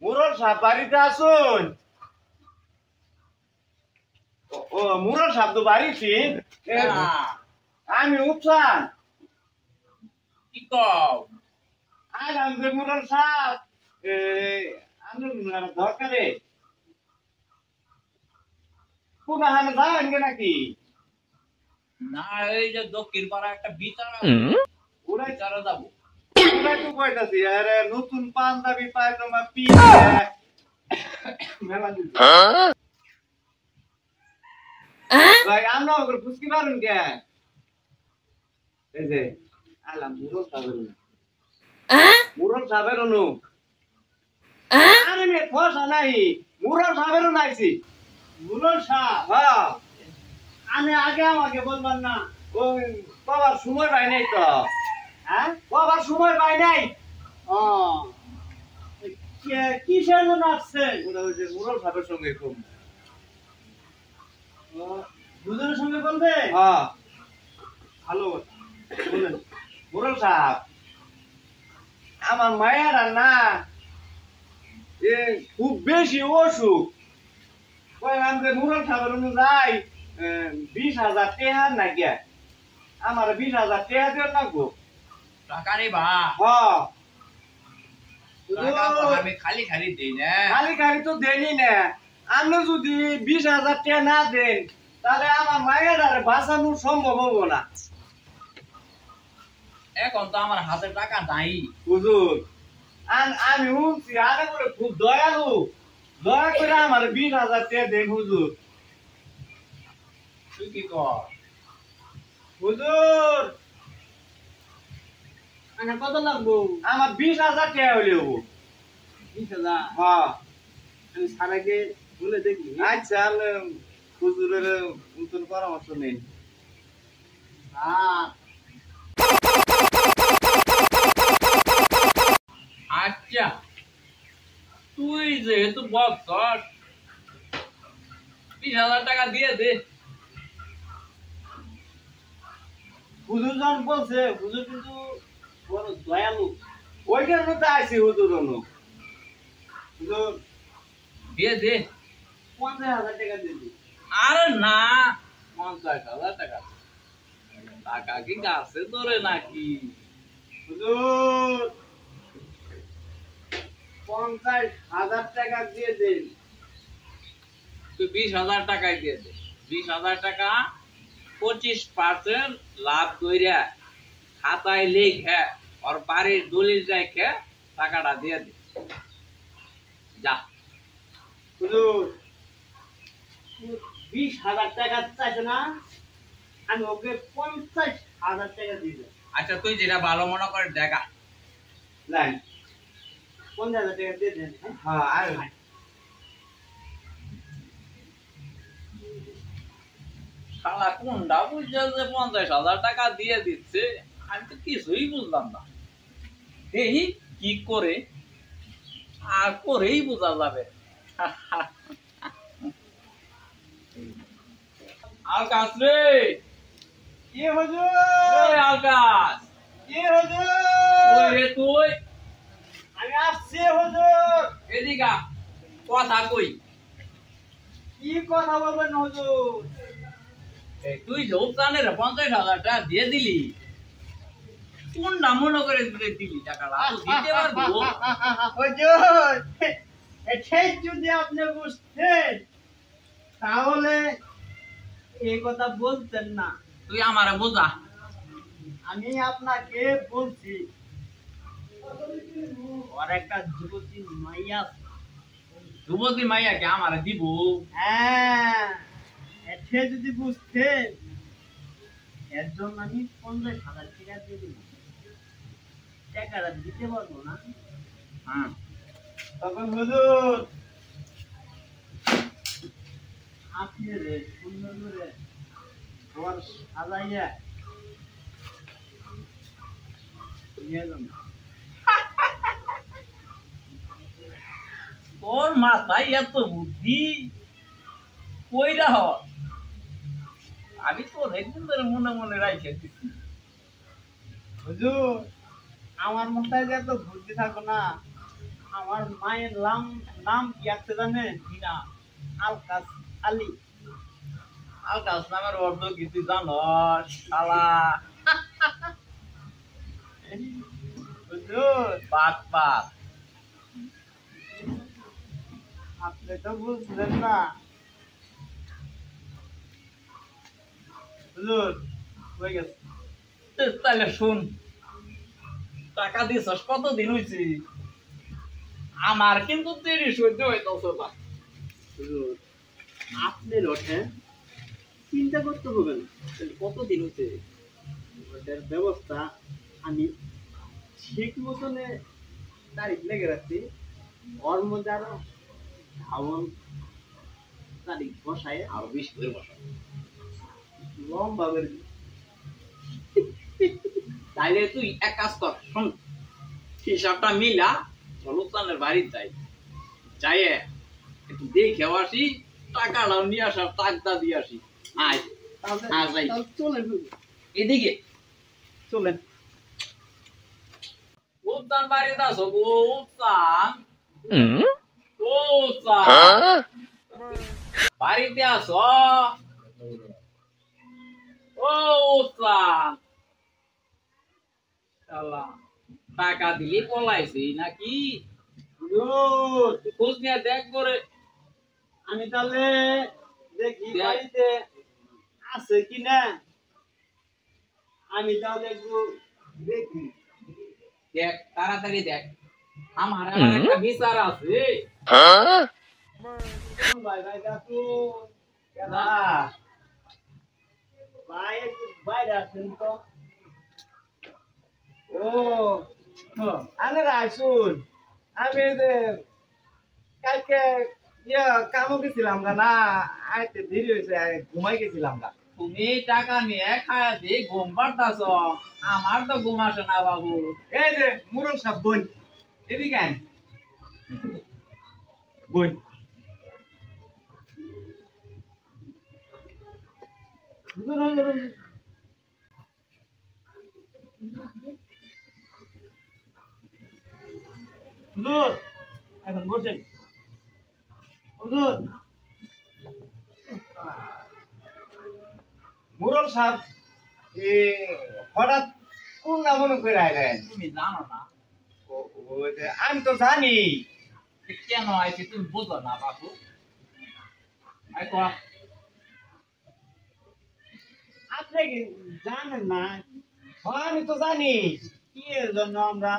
মুরল সাহেব বাড়িতে আসুন। ও মুরল সাহেব তো বাড়িতে। আমি উঠলাম। কি কও? আইলাম যে মুরল সাহেব আমার দরকারে কোনা হানে যাবেন কে নাকি? না এই যে দক্ষিণ পাড়া একটা বিচার ওরাই বিচারে যাবো। ওরাই তো কইতাছি আরে নতুন পাঞ্জাবি পায়জামা পিয়ে মেলা দিছে। ভাই আমরা ওকে বুঝতে পারুন কে? এই যে আলাম মুরল সাহেবের মুরল সাহেবের অনু আরে মে ফসা নাই মুরল সাহেবেরও নাইছি। মুরল সাহেব হ্যাঁ আমি আগে আমাকে বলবেন না ওই বাবার সময় পাই নাই তো। হ্যাঁ বাবার সময় পাই নাই। ও কিসের জন্য আসছেন? ওরা ওই যে মুরল সাহেবের সঙ্গে খুব দুজনের সঙ্গে বলবে। হ্যাঁ ভালো বলেন মুরল সাহেব আমার মায়ের আর না এ খুব বেশি অসুখ কইলাম যে মুরল সাহেবের অনুযায়ী 20,000 টাকা নাকি আমার 20,000 টাকা দিও লাগবো। টাকা রে বা হ্যাঁ টাকা তো আমি খালি খালি দেই না। খালি খালি তো দেনি না। আপনি যদি 20,000 টাকা না দেন তাহলে আমার মায়ের আর বাঁচানো সম্ভব হবো না। এখন তো আমার হাতে টাকা নাই। হুজুর আমি শুনছি আগে করে খুব দয়ালু দয়া করে আমার 20,000 টাকা দেন হুজুর। তুই কি কর? হুজুর মানে কত লাগবো? আমার 20,000 টাকা হইলে হবো। 20,000? হ্যাঁ আমি সারাকে বলে দেখি। আচ্ছা আমি হুজুরের নতুন পরামর্শ নিন। আচ্ছা তুই যেহেতু বক্সর 20,000 টাকা দিয়ে দে। হুজুর যখন বলছে হুজুর কিন্তু বড় দয়ালু ওই কারণে তো আইসি হুজুর অনু। হুজুর দিয়ে দে। 50,000 টাকা দিবি। আরে না 50,000 টাকা টাকা কি গাছে ধরে নাকি? হুজুর 50,000 টাকা দিয়ে দেন। তুই 20,000 টাকাই দিয়ে দে। 20,000 টাকা 25% লাভ কইরা খাতায় লিখে ওর বাড়ির দলিল রেখে টাকাটা দিয়ে দে। যা। হুজুর 20,000 টাকা চাইছে না, আমি ওকে 50,000 টাকা দিয়ে দেব। আচ্ছা তুই যেটা ভালো মনে করে দেখা। নাই 50,000 টাকা দিয়ে দেন। হ্যাঁ আর শালা কোনটা বুঝছে যে 50,000 টাকা দিয়ে দিচ্ছে? আমি তো কিছুই বুঝলাম না। দেখি কি করে আর করেই বোঝা যাবে। আকাশ রে, কি হুজুর ওই আকাশ, কি হুজুর ওই রে তুই আমি আসছি হুজুর। এদিকে আ, কথা কই। কি কথা বলবেন হুজুর? এই তুই যে উত্তানের 50,000 টাকা দিয়ে দিলি, কোনটা মনে করে দিলি টাকাটা? তো দিতে পারবো? হুজুর এটাই যদি আপনি বুঝতেন তাহলে এই কথা বলতেন না। তুই আমারে বোঝা। আমি আপনাকে বলছি ওর একটা যুবতী মাইয়া আছে। যুবতী মাইয়াকে আমারে দিব? হ্যাঁ এটা যদি বুঝতেন এর জন্য আমি 50,000 টাকা দিয়ে দিব। টাকাটা দিতে পারবো না। হ্যাঁ তখন হুজুর আপনি রে সুন্দর করে ওর সাজাইয়া নিয়ে যান। তোর মাথায় এত বুদ্ধি কইরা হ? আমি তো একদিন ধরে মনে মনে রাখে দিচ্ছি। হুজুর আমার মাথায় যে এত বুদ্ধি থাকো না আমার মায়ের নাম কি আছে জানেন? কিনা আলকাস আলী। আলকাস নামের অর্থ কিছু জানো শালা? হুজুর, বাত বাত আপনি তো বুঝলেন না। হুজুর, হয়ে গেছে। তাহলে শুন, টাকা দিছস কতদিন হয়েছে? আমার কিন্তু দেরি সহ্য হইতেছে না। হুজুর, আপনি ওঠে চিন্তা করতে হবে না। কতদিন হয়েছে? ওটার ব্যবস্থা আমি ঠিক মতনে তারিখ লেগে রাখছি। ওর মধ্যে আরো ধাবন তারিখ বসায় আরো 20 করে বসা। লম্বা করে দিই। তাইলে তুই এক কাজ কর, শোন, হিসাবটা মিলা চলুতানের বাড়ি যাই, যাইয়ে একটু দেখেও আসি, টাকাটাও নিয়ে আসার টাকটা দিয়ে আসি। আয় তাহলে যাই। তাহলে চলেন হুজুর, এদিকে চলেন। উত্তান বাড়িতে আসো গো, উত্তান ও উত্তান বাড়িতে আসো, ও উত্তান। শালা, টাকা দিলি পলাইছি নাকি? হুজুর, তুই খোঁজ নিয়ে দেখ করে। আমি তাহলে দেখি দেখ। বাড়িতে আছে কিনা। আমি তাহলে একটু দেখি। দেখ, তাড়াতাড়ি দেখ, আমার আবার একটা বিচার আছে। ভাই ভাই কাকু, কেডা? ভাই একটু বাইরে আসেন তো। ও, আরে আসুন। আমি এই যে কালকে কামও গেছিলাম না, আইতে দেরি হয়েছে, ঘুমাই গেছিলাম না। তুমি টাকা নিয়ে খায়া দিয়ে ঘুম পাড়তাছ, আমার তো ঘুম আসে না বাবু। এই যে মুরল সাহেব বোন, এদিকে আন। বোন, হুজুর, এখন বসেন। হুজুর, মুরল সাহেব হঠাৎ কোন না মনে করে আইলেন? তুমি জানো না আমি তো জানি। কেন আইছি, তুমি বুঝো না বাবু। আই কয়া, আপনি কি জানেন না? হ্যাঁ, আমি তো জানি কি এর জন্য আমরা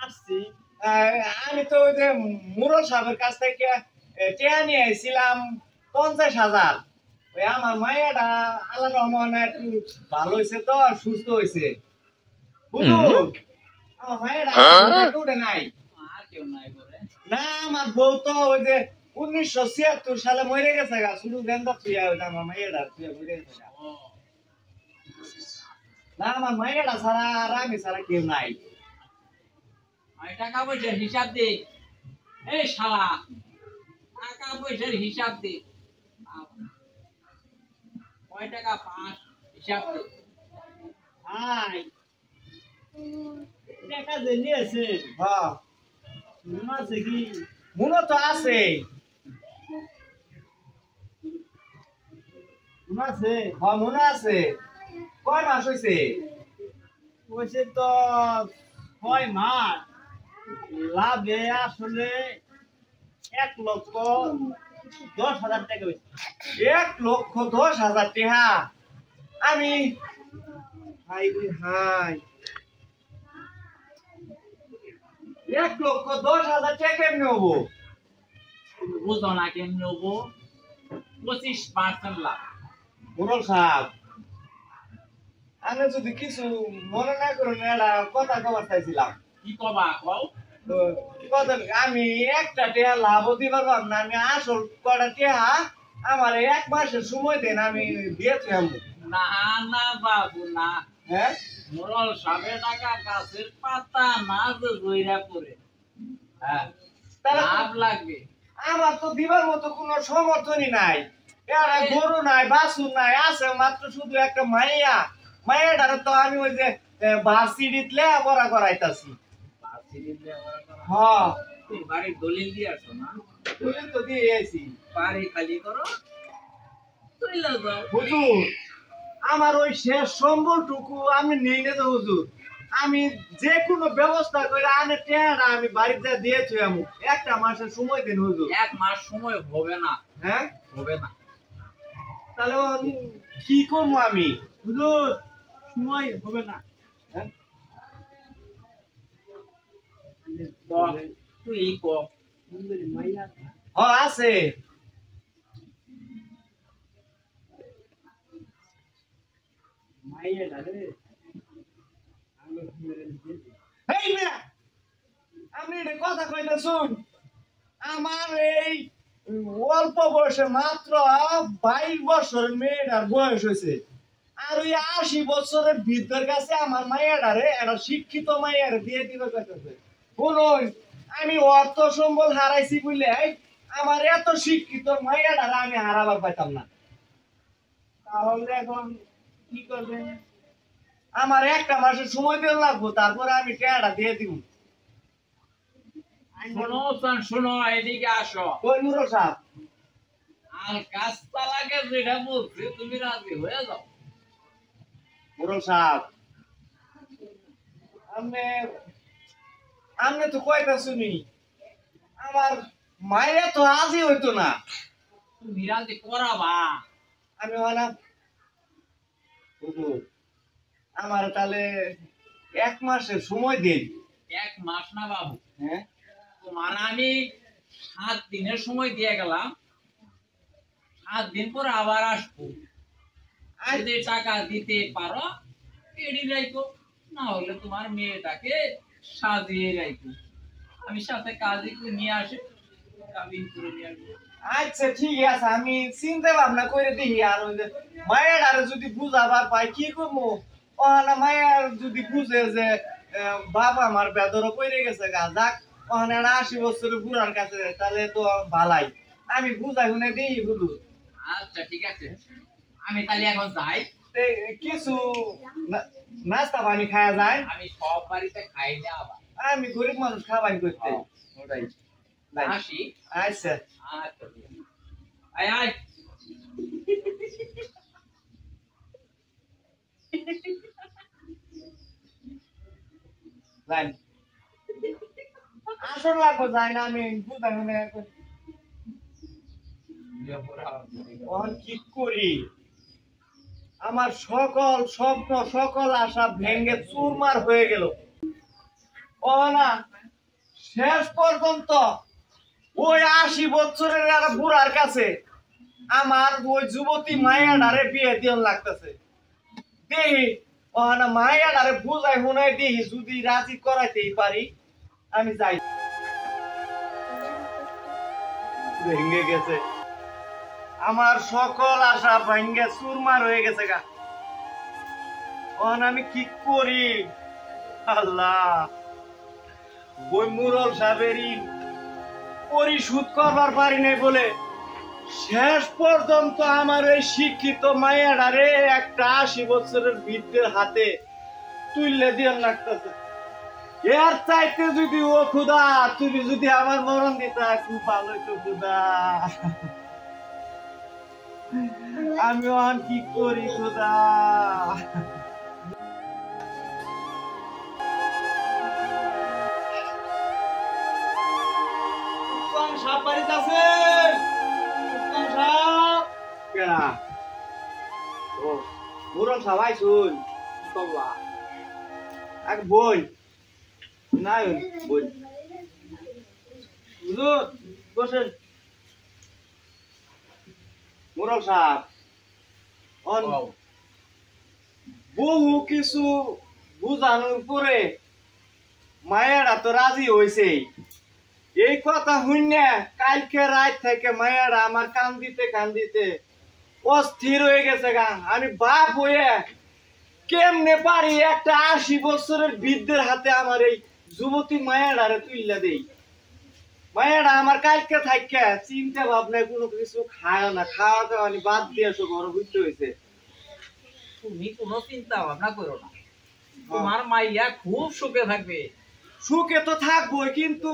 আসছি। আমি তো ওই যে মুরল সাহেবের কাছ থেকে টেয়া নিয়ে এসেছিলাম 50,000। ওই আমার মায়েরা আল্লাহ রহমান একটু ভালো হয়েছে তো, সুস্থ হয়েছে। বুঝুন, আমার মায়েরা উঠে নাই। আর কেউ নাই করে। না, আমার বউ তো ওই যে 1976 সালে মরে গেছে গা, শুধু গেন্দা থুয়া, ওই যে আমার মায়েরা থুয়া মরে গেছে গা। ও, না, আমার মায়েরা ছাড়া আর আমি ছাড়া কেউ নাই। আমি টাকা পয়সার হিসাব দে। এই শালা, টাকা পয়সার হিসাব দে। কয় টাকা পাস হিসাব দে। হাই, টাকা যে নিয়েছে, হ্যাঁ, মনে আছে কি? মনে তো আছে। মনে আছে? হ্যাঁ, মনে আছে। কয় মাস হয়েছে? হয়েছে তো 6 মাস। লাভে আসলে 1,10,000 টাকা হয়েছে। 1,10,000 টাকা। আমি হাই রে হাই, 1,10,000 টাকা কেমনে হবো? বুঝো না কেমনি হবো? 25% লাভ। মুরল সাহেব, আমি যদি কিছু মনে না করেন, একটা কথা কবার চাইছিলাম। কি কবা কও? তো কথা, আমি একটা টেহা লাভ দিবার পারব না। আমি আসল কটা টেহা আমার 1 মাসের সময় দেন, আমি দিয়ে থাকবো। না না বাবু না, হ্যাঁ, মোরল সাবে টাকা গাছের পাতা না যে জইরা পড়ে। হ্যাঁ, তাহলে লাভ লাগবে। আমার তো দিবার মতো কোনো সমর্থনই নাই। একটা গরু নাই, বাছুর নাই, আছে মাত্র শুধু একটা মাইয়া। মাইয়াটারে তো আমি ওই যে বাসিডিত লেখাপড়া করাইতাছি। হ্যাঁ, তুমি বাড়ির দলিল দিয়ে আসো না? দলিল তো দিয়ে আইছি। বাড়ি খালি করো, চলে যাও। হুজুর, আমার ওই শেষ সম্বলটুকু আমি নেই না তো হুজুর। আমি যে কোনো ব্যবস্থা করে আনে টেয়ারা আমি বাড়িতে দিয়েছি। আমি একটা মাসের সময় দিন হুজুর। 1 মাস সময় হবে না, হ্যাঁ, হবে না। তাহলে কি করবো আমি হুজুর? সময় হবে না। হ্যাঁ, তো তুই কো আছে। এই মেয়ে, আপনি এটা কথা কইতে শুন। আমার এই অল্প বয়সে মাত্র 22 বছর মেয়েটার বয়স হয়েছে। আর ওই 80 বছরের ভিতর কাছে আমার মাইয়াটারে একটা শিক্ষিত মাইয়ারে দিয়ে দিবে কইতেছে। শুনুন, আমি অর্থ সম্বল হারাইছি বলে আমার এত শিক্ষিত মাইয়াটারে আমি হারাবার পাইতাম না। তাহলে এখন কি করবেন? আমার একটা মাসের সময় দিন লাগবো, তারপরে আমি টাকাটা দিয়ে দিব। শোনো চান, শোনো, এদিকে আসো। ওই মুরো সাহেব, আর কাজটা লাগে যেটা বলছি তুমি রাজি হয়ে যাও। মুরো সাহেব, আমি তো কয়টা শুনি, আমার মায়ের তো আজই হইতো না। তুমি রাজি করাবা। আমি না হুজুর, আমার তাহলে 1 মাসের সময় দিন। 1 মাস না বাবু, হ্যাঁ, তোমার আমি 7 দিনের সময় দিয়ে গেলাম। 7 দিন পর আবার আসবো। যদি টাকা দিতে পারো এডি রাখো, না হলে তোমার মেয়েটাকে সাজিয়ে রাখো। আমি সাথে কাজই করে নিয়ে আসি, কাবিন করে নিয়ে আসবো। আচ্ছা ঠিক আছে, আমি চিন্তা ভাবনা করে দেখি। আর ওই যে মায়ের আর যদি বুঝাবার পাই কি করবো? ও না, মায়ের যদি বুঝে যে বাবা আমার বেদরও পড়ে গেছে গা, যাক ওখানে 80 বছরের বুড়ার কাছে, তাহলে তো ভালাই। আমি বুঝাই শুনে দিই বুঝু। আচ্ছা ঠিক আছে, আমি তাহলে এখন যাই। কিছু নাস্তা পানি খাওয়া যায়? আমি সব বাড়িতে খাই না আবার। আমি গরিব মানুষ, খাবাই করতে ওটাই। আসি। আচ্ছা, আচ্ছা, আয় আয়। যাই। আসল লাগবো যাই না, আমি বুঝাই শুনে এখন কি করি? আমার সকল স্বপ্ন, সকল আশা ভেঙে চুরমার হয়ে গেল। ও না, শেষ পর্যন্ত ওই 80 বছরের একটা বুড়ার কাছে আমার ওই যুবতী মায়াডারে বিয়ে দিয়ে লাগতেছে। দেখি ও না, মায়াডারে বুঝাই শুনাই দেখি যদি রাজি করাইতেই পারি। আমি যাই। ভেঙে গেছে আমার সকল আশা, ভেঙে চুরমার হয়ে গেছে গা। এখন আমি কি করি? আল্লাহ, ওই মুরল সাহেবেরই পরিশোধ করবার পারি নাই বলে শেষ পর্যন্ত আমার এই শিক্ষিত মায়েরারে একটা 80 বছরের বৃদ্ধের হাতে তুললে দিয়ে লাগতেছে। এর চাইতে যদি ও খুদা তুমি যদি আমার মরণ দিতা খুব ভালো হইতো খুদা। আমি এখন কি করি খুদা? সাপ বাড়িতে আছে? সাপ কেনা? ও মুরল সবাই শুন এক বই নাই, বই হুজুর বসেন। মুরল সাহেব, বহু কিছু বুঝানোর পরে মায়েরা তো রাজি হয়েছে। এই কথা শুনে কালকে রাত থেকে মায়েরা আমার কান্দিতে অস্থির হয়ে গেছে গা। আমি বাপ হয়ে কেমনে পারি একটা 80 বছরের বৃদ্ধের হাতে আমার এই যুবতী মায়েরারে তুইলা দেই? মায়েরা আমার কালকে থাকে চিন্তা ভাবনায় কোনো কিছু খায় না, খাওয়া দাওয়া বাদ দিয়ে সব ঘর বুঝতে হয়েছে। তুমি কোনো চিন্তা ভাবনা করো না, তোমার মাইয়া খুব সুখে থাকবে। সুখে তো থাকবো, কিন্তু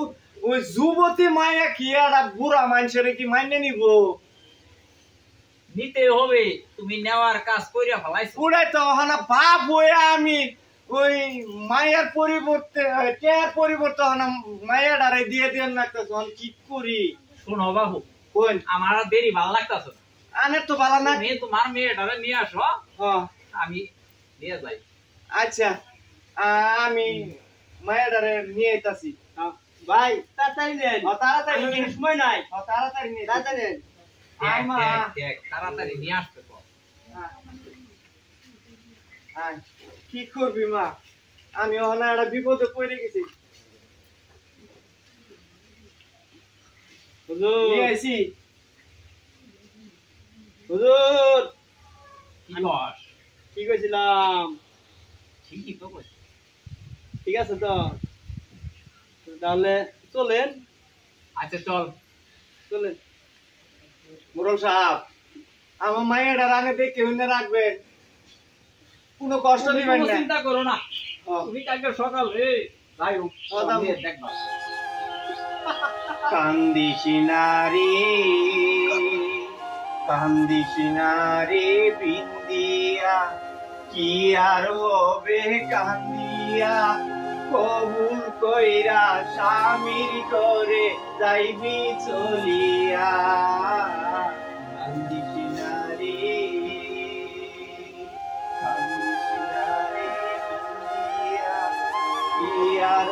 ওই যুবতী মায়া কি আর বুড়া মানুষের কি মাইনে নিব নিতে হবে, তুমি নেওয়ার কাজ কইরা ফেলাইছো। পুরাই তো হনা বাপ হয়ে আমি ওই মায়ের পরিবর্তে টেয়ার পরিবর্তে হনা মায়াডারে দিয়ে দেন না একটা যখন কি করি। শোনো বাবু, কোন আমার আর দেরি ভালো লাগতাছে না। আনের তো ভালো না। তুমি তোমার মেয়েটারে নিয়ে আসো, হ্যাঁ আমি নিয়ে যাই। আচ্ছা আমি মায়াডারে নিয়ে আইতাছি। ভাই তাড়াতাড়ি নেন, তাড়াতাড়ি আমার নিয়ে- সময় নাই, তাড়াতাড়ি নিয়ে তাড়াতাড়ি নেন। দেখ, তাড়াতাড়ি নিয়ে আসতে কর। কি করবি মা, আমি ওখানে একটা বিপদে পড়ে গেছি। নিয়ে আইছি। হুজুর কি কস? কি কইছিলাম? ঠিকই তো কইছিস। ঠিক আছে তো, তাহলে চলেন। আচ্ছা চল। চলেন মুরল সাহেব, আমার মায়ের রানে দেখে উনি রাখবেন, কোনো কষ্ট তুমি দিবেন কোনো না। চিন্তা করো না, হ্যাঁ। তুমি কালকে সকালে যাই হোক দাম। দেখবা। কান্দিসি নারী, কান্দিসি নারী বিন্দিয়া, কি আর হবে কান্দিয়া, কবুল কইরা স্বামীর করে যাইবি চলিয়া। কান্দিসি নারী, কান্দিসি নারী বিন্দিয়া, কি আর